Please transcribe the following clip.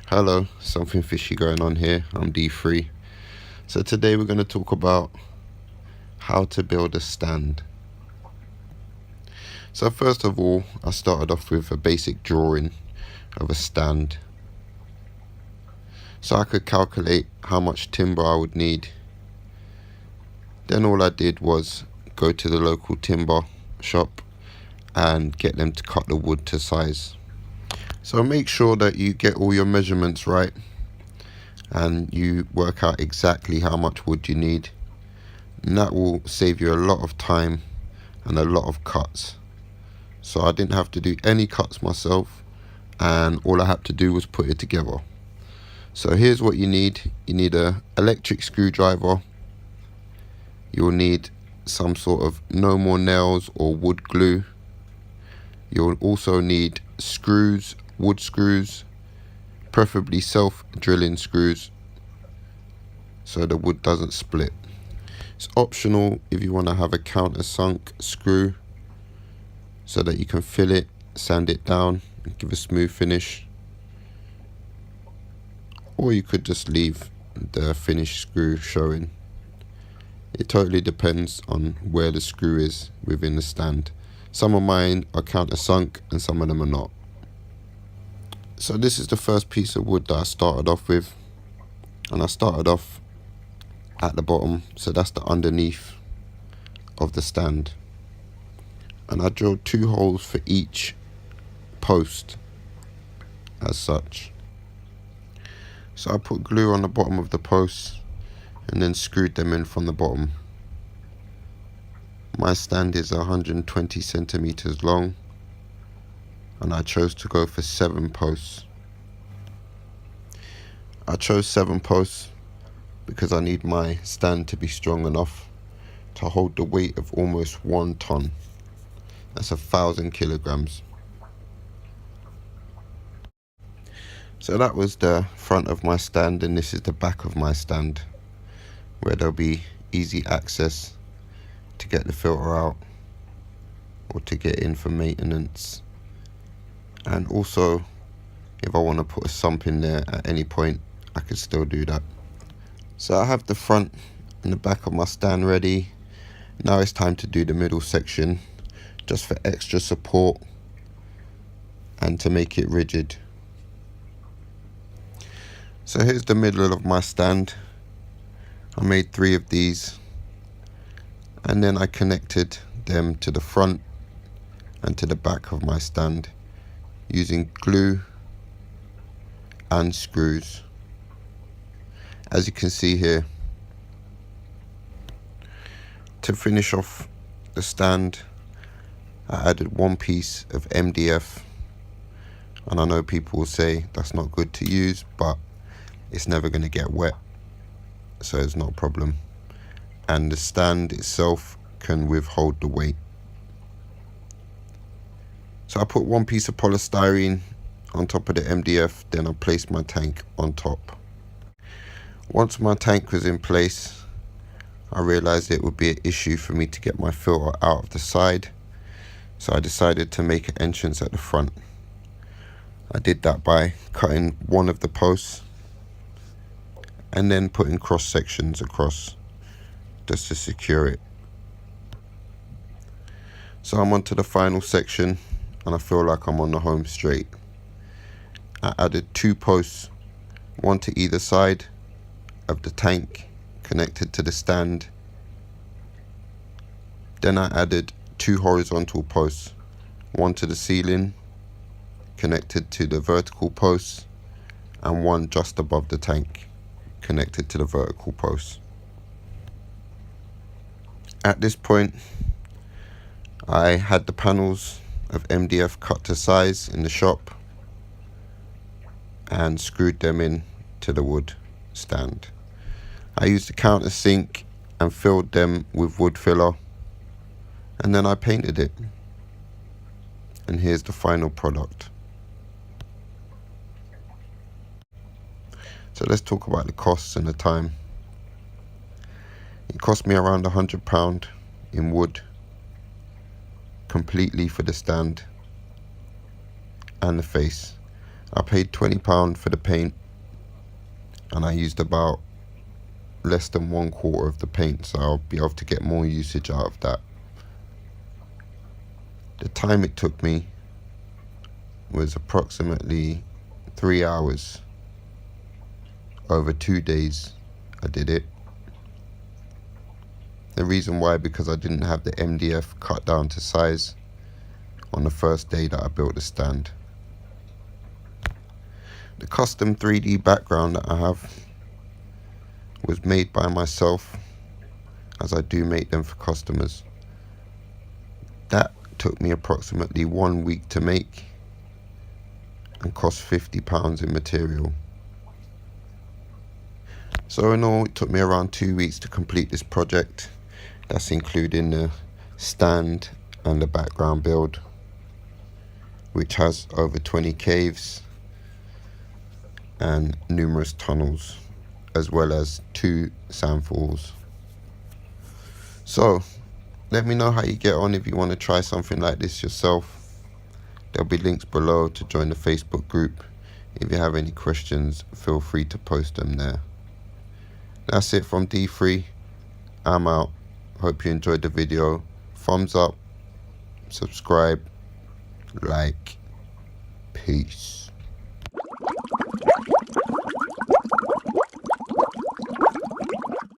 Hello, something fishy going on here. I'm D3. So today we're going to talk about how to build a stand. So first of all, I started off with a basic drawing of a stand. So I could calculate how much timber I would need. Then all I did was go to the local timber shop and get them to cut the wood to size. So make sure that you get all your measurements right and you work out exactly how much wood you need, and that will save you a lot of time and a lot of cuts. So I didn't have to do any cuts myself, and all I had to do was put it together. So here's what you need. You need an electric screwdriver. You'll need some sort of no more nails or wood glue. You'll also need screws, wood screws, preferably self-drilling screws so the wood doesn't split. It's optional if you want to have a countersunk screw so that you can fill it, sand it down and give a smooth finish, or you could just leave the finished screw showing. It totally depends on where the screw is within the stand. Some of mine are countersunk and some of them are not. So this is the first piece of wood that I started off with, and I started off at the bottom, so that's the underneath of the stand, and I drilled 2 holes for each post as such. So I put glue on the bottom of the posts and then screwed them in from the bottom. My stand is 120 centimeters long, and I chose to go for 7 posts. I chose 7 posts because I need my stand to be strong enough to hold the weight of almost 1 ton. That's 1,000 kilograms. So that was the front of my stand, and this is the back of my stand, where there'll be easy access to get the filter out or to get in for maintenance. And also, if I want to put a sump in there at any point, I could still do that. So I have the front and the back of my stand ready. Now it's time to do the middle section, just for extra support and to make it rigid. So here's the middle of my stand. I made 3 of these, and then I connected them to the front and to the back of my stand using glue and screws. As you can see here, to finish off the stand, I added 1 piece of MDF, and I know people will say that's not good to use, but it's never going to get wet, so it's not a problem, and the stand itself can withhold the weight. So I put 1 piece of polystyrene on top of the MDF, then I placed my tank on top. Once my tank was in place, I realized it would be an issue for me to get my filter out of the side, so I decided to make an entrance at the front. I did that by cutting one of the posts and then putting cross sections across just to secure it. So I'm on to the final section, and I feel like I'm on the home straight. I added 2 posts, 1 to either side of the tank connected to the stand. Then I added 2 horizontal posts, 1 to the ceiling connected to the vertical posts, and 1 just above the tank connected to the vertical posts. At this point, I had the panels of MDF cut to size in the shop and screwed them in to the wood stand. I used a countersink and filled them with wood filler, and then I painted it. And here's the final product. So let's talk about the costs and the time. It cost me around £100 in wood completely for the stand and the face. I paid £20 for the paint, and I used about less than 1/4 of the paint, so I'll be able to get more usage out of that. The time it took me was approximately 3 hours. Over 2 days I did it. The reason why, because I didn't have the MDF cut down to size on the first day that I built the stand. The custom 3D background that I have was made by myself, as I do make them for customers. That took me approximately 1 week to make and cost £50 in material. So in all, it took me around 2 weeks to complete this project. That's including the stand and the background build, which has over 20 caves and numerous tunnels, as well as 2 sandfalls. So let me know how you get on if you want to try something like this yourself. There'll be links below to join the Facebook group. If you have any questions, feel free to post them there. That's it from D3. I'm out. Hope you enjoyed the video. Thumbs up, subscribe, like. Peace.